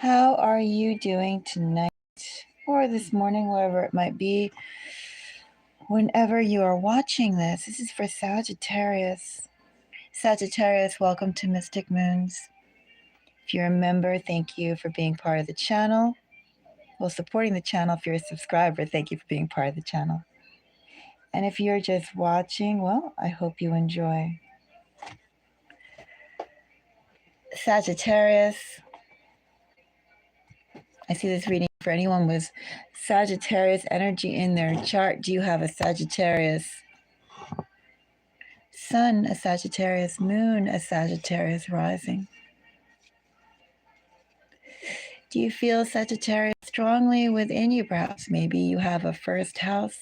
How are you doing tonight or this morning, wherever it might be? Whenever you are watching this, this is for Sagittarius. Sagittarius, welcome to Mystic Moons. If you're a member, thank you for being part of the channel. Well, supporting the channel. If you're a subscriber, thank you for being part of the channel. And if you're just watching, well, I hope you enjoy. Sagittarius, I see this reading for anyone with Sagittarius energy in their chart. Do you have a Sagittarius sun, a Sagittarius moon, a Sagittarius rising? Do you feel Sagittarius strongly within you? Perhaps maybe you have a first house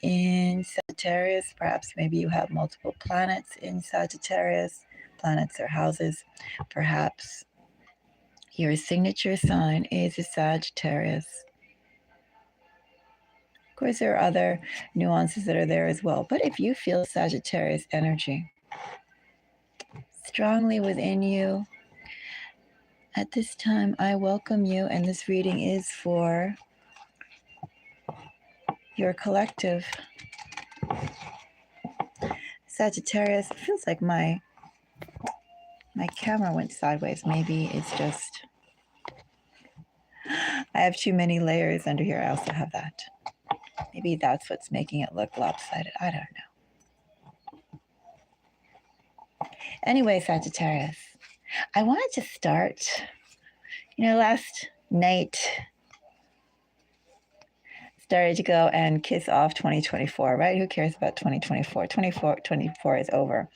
in Sagittarius. Perhaps maybe you have multiple planets in Sagittarius, planets or houses. Perhaps your signature sign is a Sagittarius. Of course, there are other nuances that are there as well. But if you feel Sagittarius energy strongly within you, at this time, I welcome you. And this reading is for your collective. Sagittarius, it feels like my camera went sideways. Maybe it's just, I have too many layers under here. I also have that. Maybe that's what's making it look lopsided. I don't know. Anyway, Sagittarius, I wanted to start, last night started to go and kiss off 2024, right? Who cares about 2024? 2024 is over.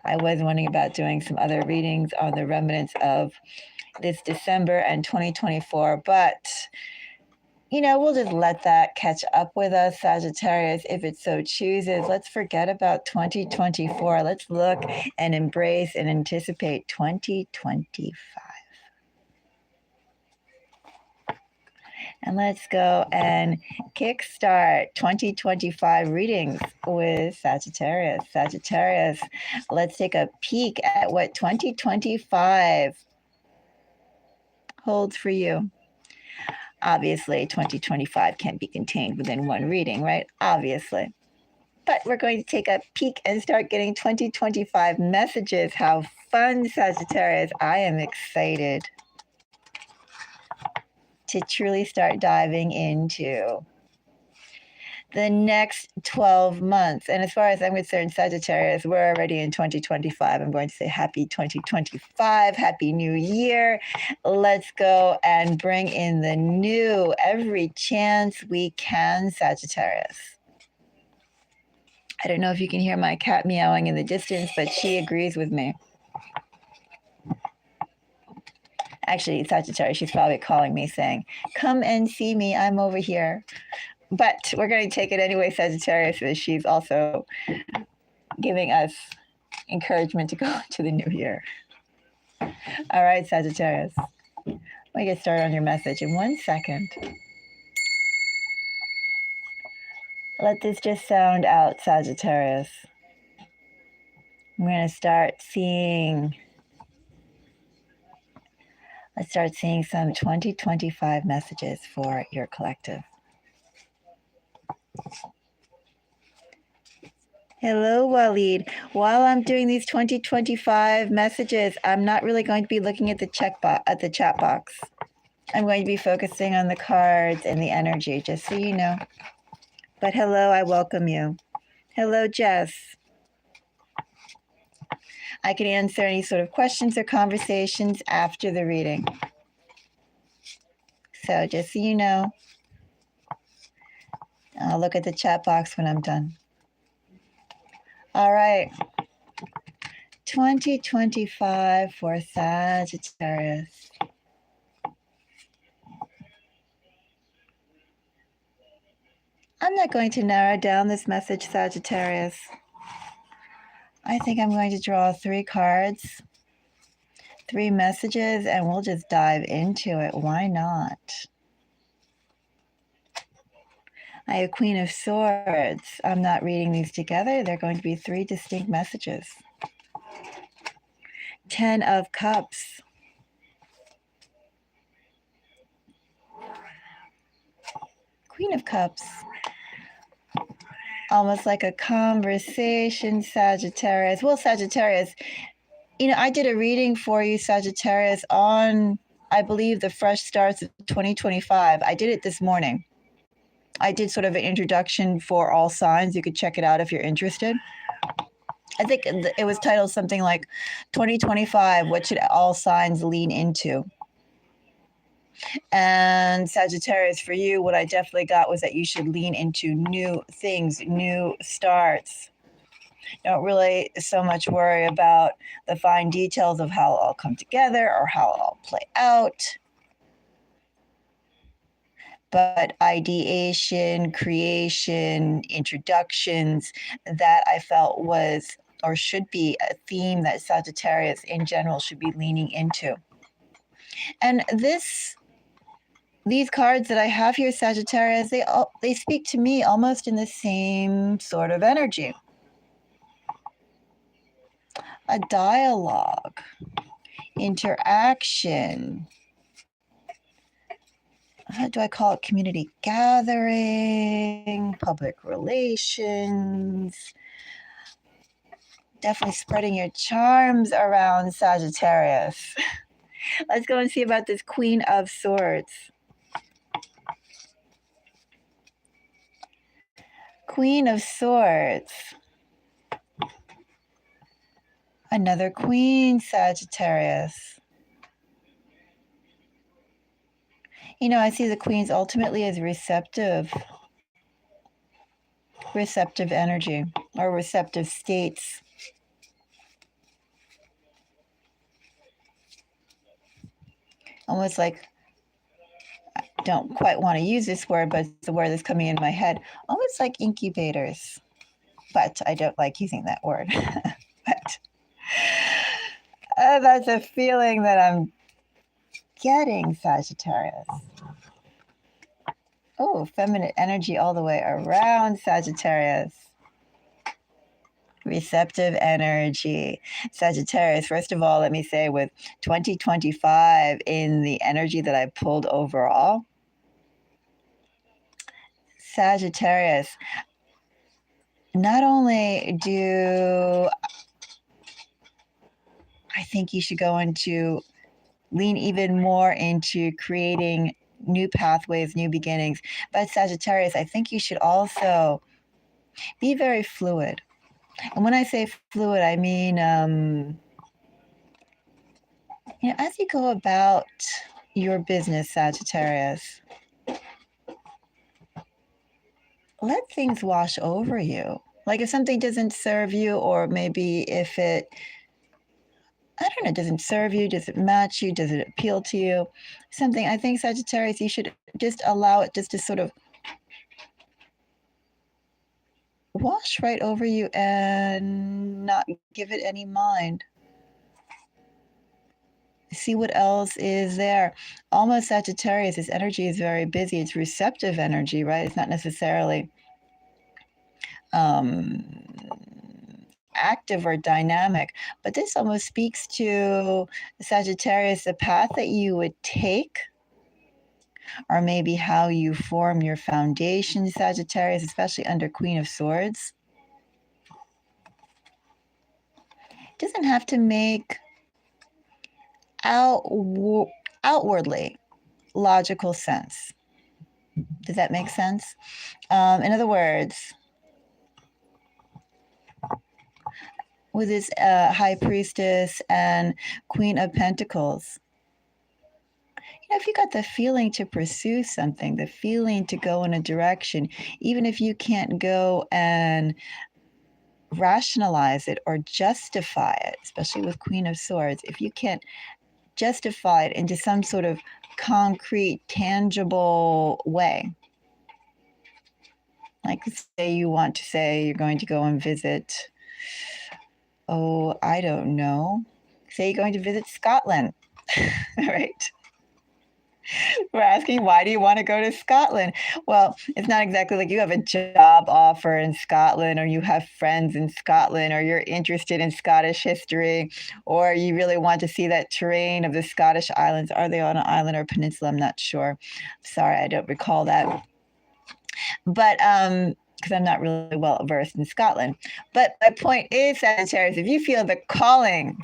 I was wondering about doing some other readings on the remnants of this December and 2024, but we'll just let that catch up with us, Sagittarius, if it so chooses. Let's forget about 2024. Let's look and embrace and anticipate 2025. And let's go and kickstart 2025 readings with Sagittarius. Sagittarius, let's take a peek at what 2025 holds for you. Obviously, 2025 can't be contained within one reading, right? Obviously. But we're going to take a peek and start getting 2025 messages. How fun, Sagittarius. I am excited to truly start diving into the next 12 months. And as far as I'm concerned, Sagittarius, we're already in 2025. I'm going to say happy 2025, happy new year. Let's go and bring in the new every chance we can, Sagittarius. I don't know if you can hear my cat meowing in the distance, but she agrees with me. Actually, Sagittarius, she's probably calling me saying, come and see me, I'm over here. But we're going to take it anyway, Sagittarius, as she's also giving us encouragement to go into the new year. All right, Sagittarius. Let me get started on your message in 1 second. Let this just sound out, Sagittarius. I'm going to start seeing... Let's start seeing some 2025 messages for your collective. Hello, Waleed. While I'm doing these 2025 messages, I'm not really going to be looking at the chat box. I'm going to be focusing on the cards and the energy, just so you know. But hello, I welcome you. Hello, Jess. I can answer any sort of questions or conversations after the reading. So just so you know, I'll look at the chat box when I'm done. All right. 2025 for Sagittarius. I'm not going to narrow down this message, Sagittarius. I think I'm going to draw 3 cards, 3 messages, and we'll just dive into it. Why not? I have Queen of Swords. I'm not reading these together. They're going to be 3 distinct messages. 10 of Cups. Queen of Cups. Almost like a conversation, Sagittarius. Well, Sagittarius, I did a reading for you, Sagittarius, on, I believe, the fresh starts of 2025. I did it this morning. I did sort of an introduction for all signs. You could check it out if you're interested. I think it was titled something like 2025, what should all signs lean into? And Sagittarius, for you, what I definitely got was that you should lean into new things, new starts. Don't really so much worry about the fine details of how it'll all come together or how it'll all play out. But ideation, creation, introductions, that I felt was or should be a theme that Sagittarius in general should be leaning into. And these cards that I have here, Sagittarius, they speak to me almost in the same sort of energy. A dialogue, interaction. How do I call it? Community gathering, public relations. Definitely spreading your charms around, Sagittarius. Let's go and see about this Queen of Swords. Queen of Swords. Another Queen, Sagittarius. I see the Queens ultimately as receptive energy or receptive states. Almost like, I don't quite want to use this word, but it's the word that's coming in my head. Almost like incubators. But I don't like using that word. But that's a feeling that I'm getting, Sagittarius. Oh, feminine energy all the way around, Sagittarius. Receptive energy. Sagittarius, first of all, let me say with 2025 in the energy that I pulled overall, Sagittarius, not only do I think you should go into lean even more into creating new pathways, new beginnings, but Sagittarius, I think you should also be very fluid. And when I say fluid, I mean, as you go about your business, Sagittarius, let things wash over you. Like if something doesn't serve you, or maybe if it, I don't know, doesn't serve you, does it match you, does it appeal to you, something, I think, Sagittarius, you should just allow it just to sort of wash right over you and not give it any mind. See what else is there. Almost Sagittarius, this energy is very busy. It's receptive energy, right? It's not necessarily active or dynamic, but this almost speaks to Sagittarius, the path that you would take, or maybe how you form your foundation, Sagittarius, especially under Queen of Swords. It doesn't have to make outwardly logical sense. Does that make sense? In other words, with this High Priestess and Queen of Pentacles, if you got the feeling to pursue something, the feeling to go in a direction, even if you can't go and rationalize it or justify it, especially with Queen of Swords, if you can't justify it into some sort of concrete, tangible way, like say you want to say you're going to go and visit, I don't know, say you're going to visit Scotland, right? We're asking, why do you want to go to Scotland? Well, it's not exactly like you have a job offer in Scotland, or you have friends in Scotland, or you're interested in Scottish history, or you really want to see that terrain of the Scottish islands. Are they on an island or peninsula? I'm not sure. Sorry, I don't recall that. But because I'm not really well versed in Scotland. But my point is, Sagittarius, if you feel the calling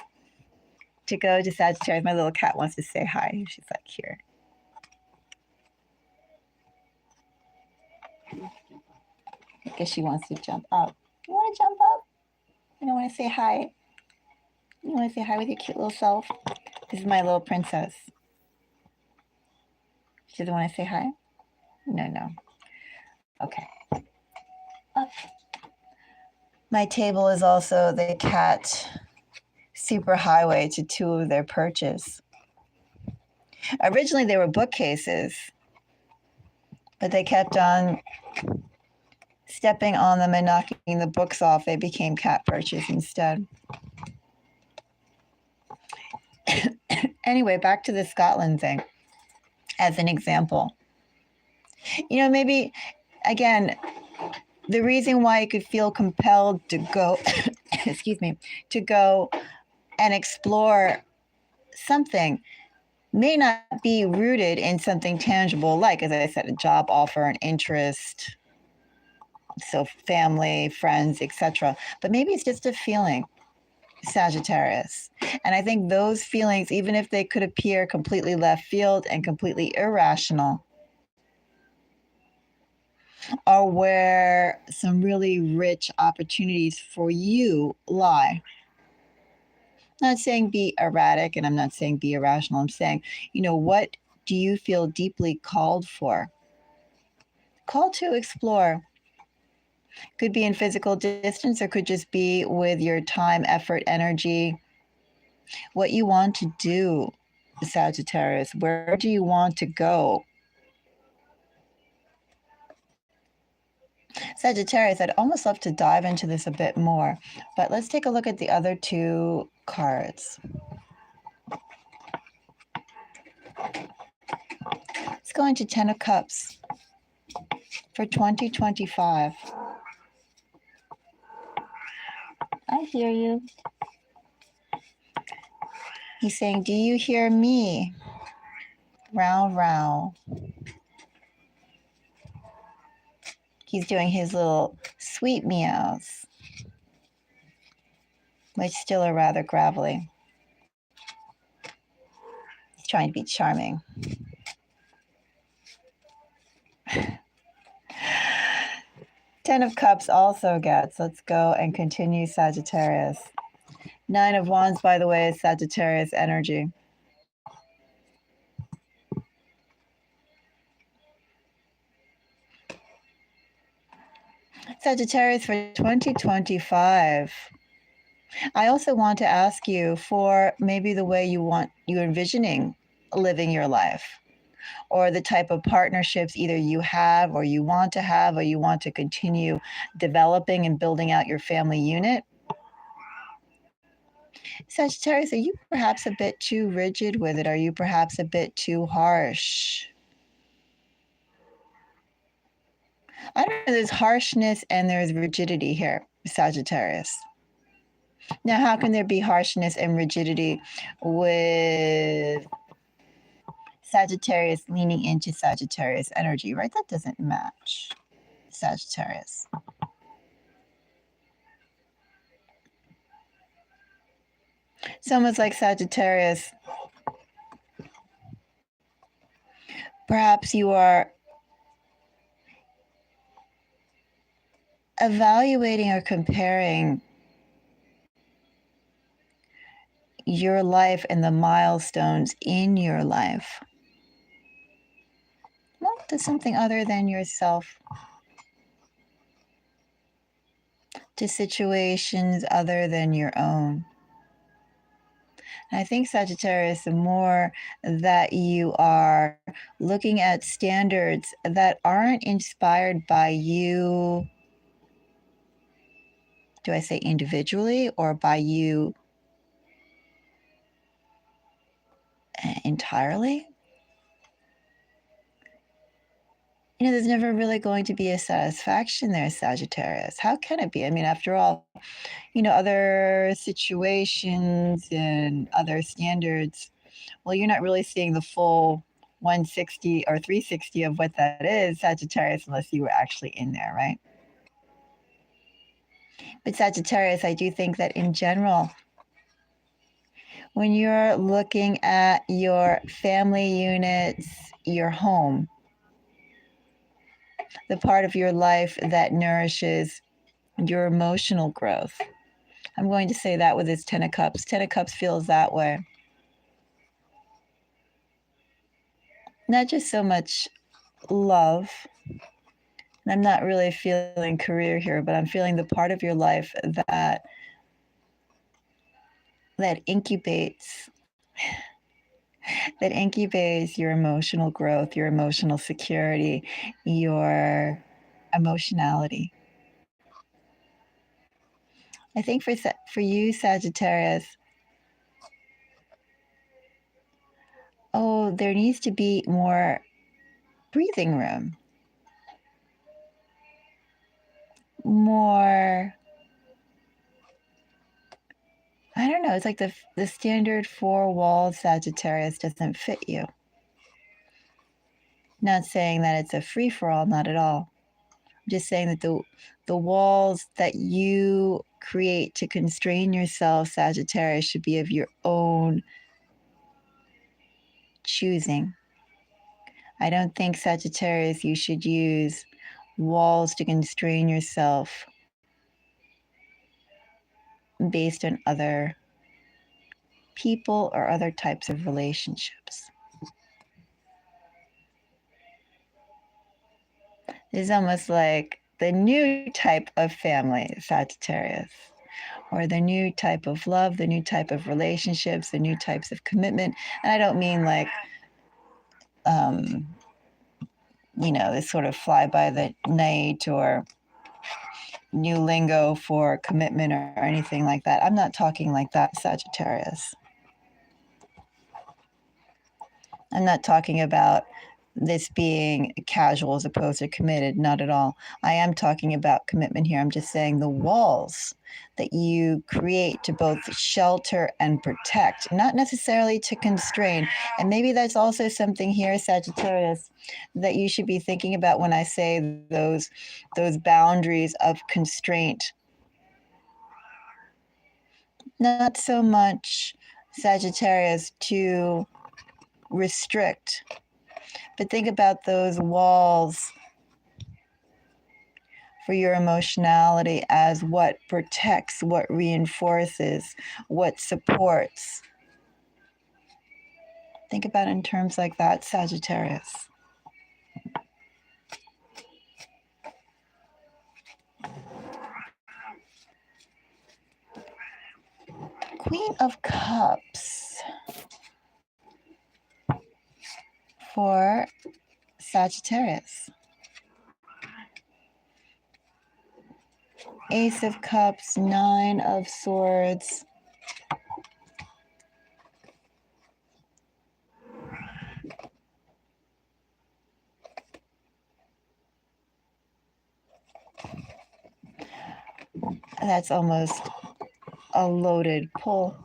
to go to Sagittarius, my little cat wants to say hi. She's like, here. I guess she wants to jump up. You want to jump up? You don't want to say hi? You want to say hi with your cute little self? This is my little princess. She doesn't want to say hi? No. Okay. Up. My table is also the cat superhighway to two of their perches. Originally, they were bookcases, but they kept on stepping on them and knocking the books off. They became cat perches instead. Anyway, back to the Scotland thing as an example. You know, maybe, again, the reason why you could feel compelled to go, excuse me, to go and explore something may not be rooted in something tangible, like, as I said, a job offer, an interest, so family, friends, etc. But maybe it's just a feeling, Sagittarius. And I think those feelings, even if they could appear completely left field and completely irrational, are where some really rich opportunities for you lie. I'm not saying be erratic, and I'm not saying be irrational. I'm saying, you know, what do you feel deeply called for? Called to explore. Could be in physical distance, or could just be with your time, effort, energy. What you want to do, Sagittarius. Where do you want to go? Sagittarius, I'd almost love to dive into this a bit more, but let's take a look at the other two cards. Let's go into 10 of Cups for 2025. I hear you. He's saying, do you hear me? Row, row. He's doing his little sweet meows, which still are rather gravelly. He's trying to be charming. Ten of Cups also gets. Let's go and continue Sagittarius. Nine of Wands, by the way, is Sagittarius energy. Sagittarius for 2025. I also want to ask you for maybe the way you're envisioning living your life, or the type of partnerships either you have or you want to continue developing and building out your family unit. Sagittarius, are you perhaps a bit too rigid with it? Are you perhaps a bit too harsh? I don't know, there's harshness and there's rigidity here, Sagittarius. Now, how can there be harshness and rigidity with Sagittarius leaning into Sagittarius energy, right? That doesn't match, Sagittarius. It's almost like Sagittarius, perhaps you are evaluating or comparing your life and the milestones in your life, well, to something other than yourself, to situations other than your own. And I think, Sagittarius, the more that you are looking at standards that aren't inspired by you, do I say individually or by you entirely? You know, there's never really going to be a satisfaction there, Sagittarius. How can it be? I mean, after all, you know, other situations and other standards, well, you're not really seeing the full 160 or 360 of what that is, Sagittarius, unless you were actually in there, right? But Sagittarius, I do think that in general, when you're looking at your family units, your home, the part of your life that nourishes your emotional growth. I'm going to say that with this Ten of Cups. Ten of Cups feels that way. Not just so much love. And I'm not really feeling career here, but I'm feeling the part of your life that incubates your emotional growth, your emotional security, your emotionality. I think for you, Sagittarius, there needs to be more breathing room, more. I don't know. It's like the standard four walled Sagittarius doesn't fit you. Not saying that it's a free for all, not at all. I'm just saying that the walls that you create to constrain yourself, Sagittarius, should be of your own choosing. I don't think, Sagittarius, you should use walls to constrain yourself based on other people or other types of relationships. It's almost like the new type of family, Sagittarius, or the new type of love, the new type of relationships, the new types of commitment. And I don't mean like, this sort of fly by the night or new lingo for commitment or anything like that. I'm not talking like that, Sagittarius. I'm not talking about this being casual as opposed to committed, not at all. I am talking about commitment here. I'm just saying the walls that you create to both shelter and protect, not necessarily to constrain. And maybe that's also something here, Sagittarius, that you should be thinking about when I say those boundaries of constraint. Not so much, Sagittarius, to restrict, but think about those walls for your emotionality as what protects, what reinforces, what supports. Think about it in terms like that, Sagittarius. Queen of Cups for Sagittarius. Ace of Cups, Nine of Swords. That's almost a loaded pull.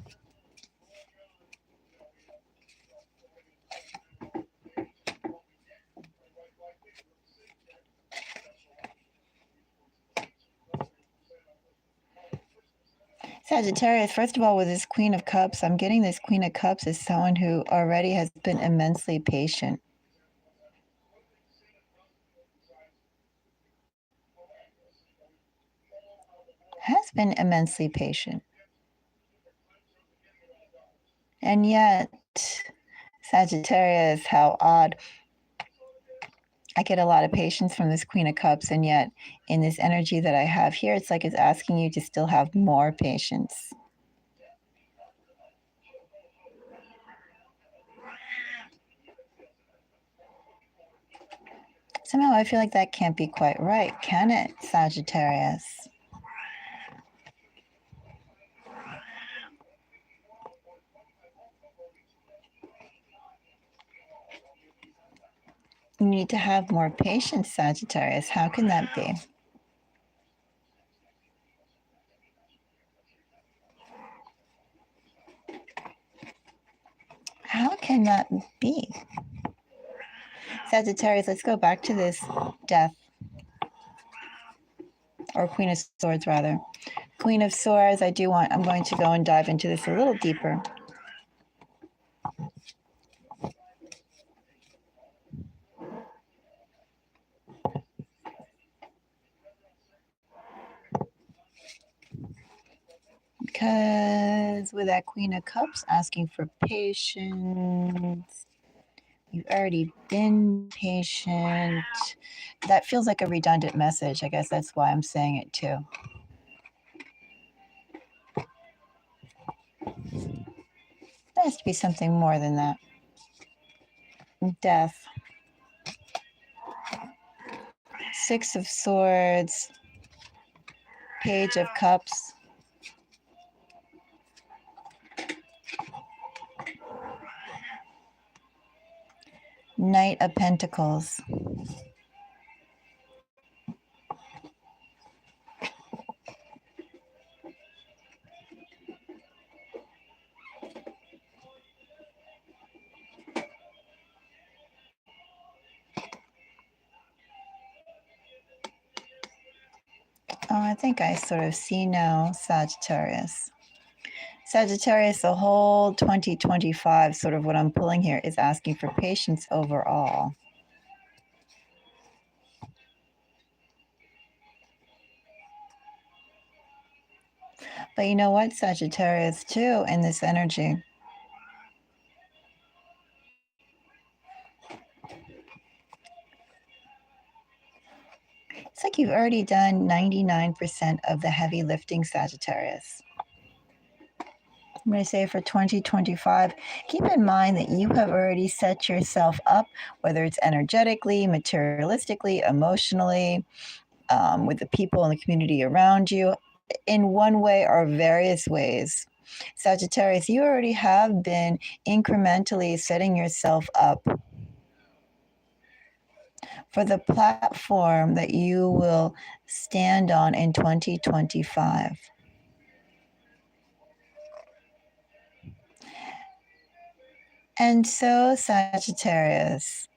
Sagittarius, first of all, with this Queen of Cups, I'm getting this Queen of Cups as someone who already has been immensely patient. Has been immensely patient. And yet, Sagittarius, how odd. I get a lot of patience from this Queen of Cups, and yet in this energy that I have here, it's like it's asking you to still have more patience. Somehow I feel like that can't be quite right, can it, Sagittarius? You need to have more patience, Sagittarius. How can that be? How can that be? Sagittarius, let's go back to this death, or Queen of Swords, rather. Queen of Swords, I'm going to go and dive into this a little deeper. Because with that Queen of Cups asking for patience, you've already been patient. That feels like a redundant message. I guess that's why I'm saying it too. There has to be something more than that. Death. Six of Swords. Page of Cups. Knight of Pentacles. Oh, I think I sort of see now, Sagittarius. Sagittarius, the whole 2025, sort of what I'm pulling here, is asking for patience overall. But you know what, Sagittarius, too, in this energy, it's like you've already done 99% of the heavy lifting, Sagittarius. I'm going to say for 2025, keep in mind that you have already set yourself up, whether it's energetically, materialistically, emotionally, with the people in the community around you, in one way or various ways. Sagittarius, you already have been incrementally setting yourself up for the platform that you will stand on in 2025. And so, Sagittarius,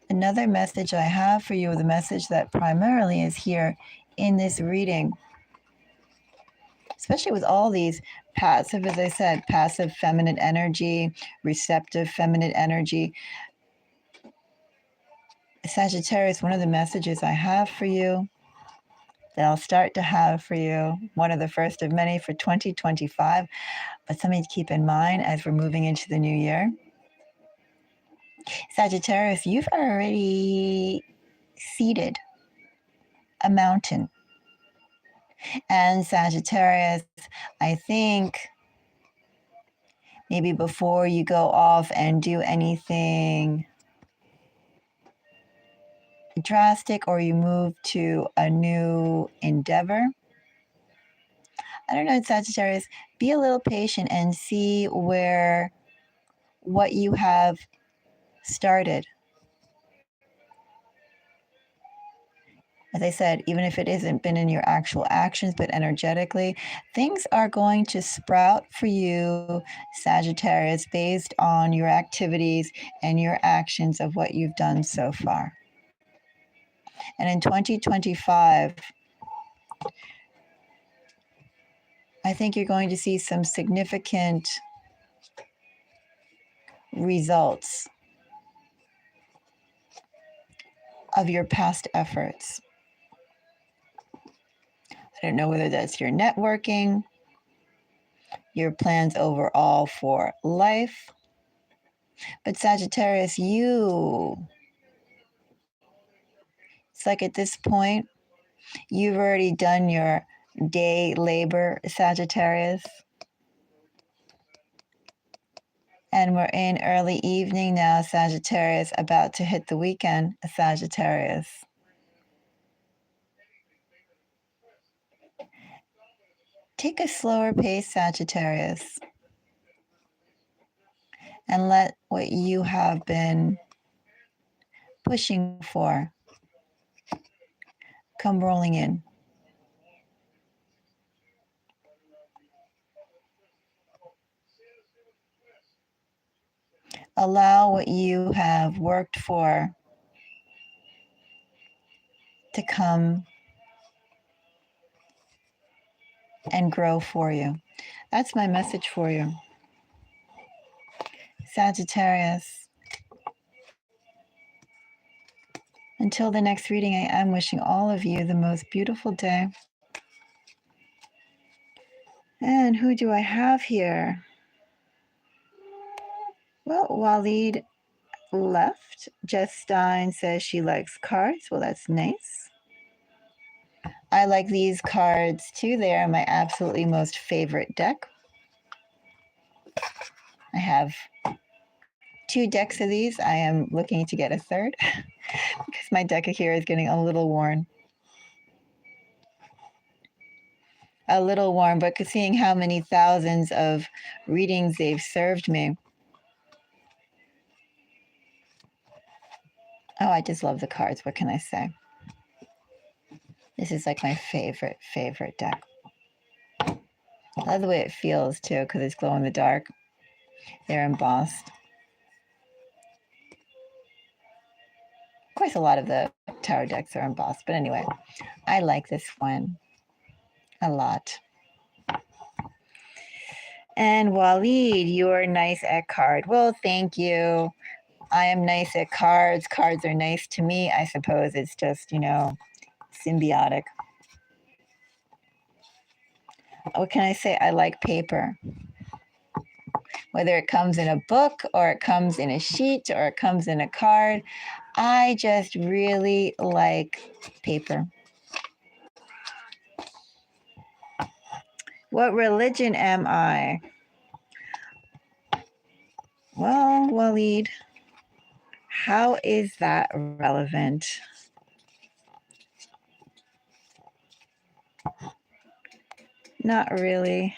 another message I have for you, the message that primarily is here in this reading, especially with all these passive, as I said, passive feminine energy, receptive feminine energy. Sagittarius, one of the messages I have for you, that I'll start to have for you, one of the first of many for 2025, but something to keep in mind as we're moving into the new year. Sagittarius, you've already seeded a mountain. And Sagittarius, I think maybe before you go off and do anything drastic or you move to a new endeavor, I don't know, Sagittarius, be a little patient and see what you have started. As I said, even if it hasn't been in your actual actions, but energetically, things are going to sprout for you, Sagittarius, based on your activities and your actions of what you've done so far. And in 2025, I think you're going to see some significant results of your past efforts. I don't know whether that's your networking, your plans overall for life, but Sagittarius, it's like at this point, you've already done your day labor, Sagittarius. And we're in early evening now, Sagittarius, about to hit the weekend, Sagittarius. Take a slower pace, Sagittarius, and let what you have been pushing for come rolling in. Allow what you have worked for to come and grow for you. That's my message for you. Sagittarius, until the next reading, I am wishing all of you the most beautiful day. And who do I have here? Well, Waleed left. Jess Stein says she likes cards. Well, that's nice. I like these cards too. They are my absolutely most favorite deck. I have 2 decks of these. I am looking to get a third because my deck here is getting a little worn. But seeing how many thousands of readings they've served me. Oh, I just love the cards. What can I say? This is like my favorite deck. I love the way it feels too, because it's glow in the dark. They're embossed. Of course, a lot of the tarot decks are embossed, but anyway, I like this one a lot. And Waleed, you're nice at card. Well, thank you. I am nice at cards. Cards are nice to me. I suppose it's just, symbiotic. What can I say? I like paper. Whether it comes in a book or it comes in a sheet or it comes in a card, I just really like paper. What religion am I? Well, Waleed, how is that relevant? Not really.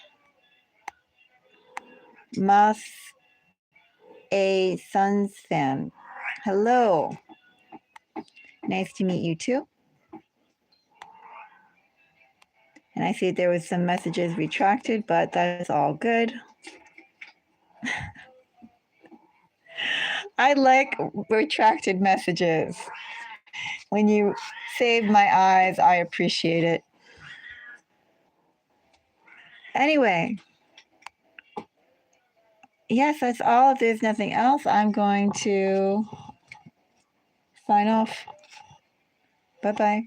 Mas A Suns fan. Hello. Nice to meet you too. And I see there was some messages retracted, but that's all good. I like retracted messages. When you save my eyes, I appreciate it. Anyway, yes, that's all. If there's nothing else, I'm going to sign off. Bye-bye.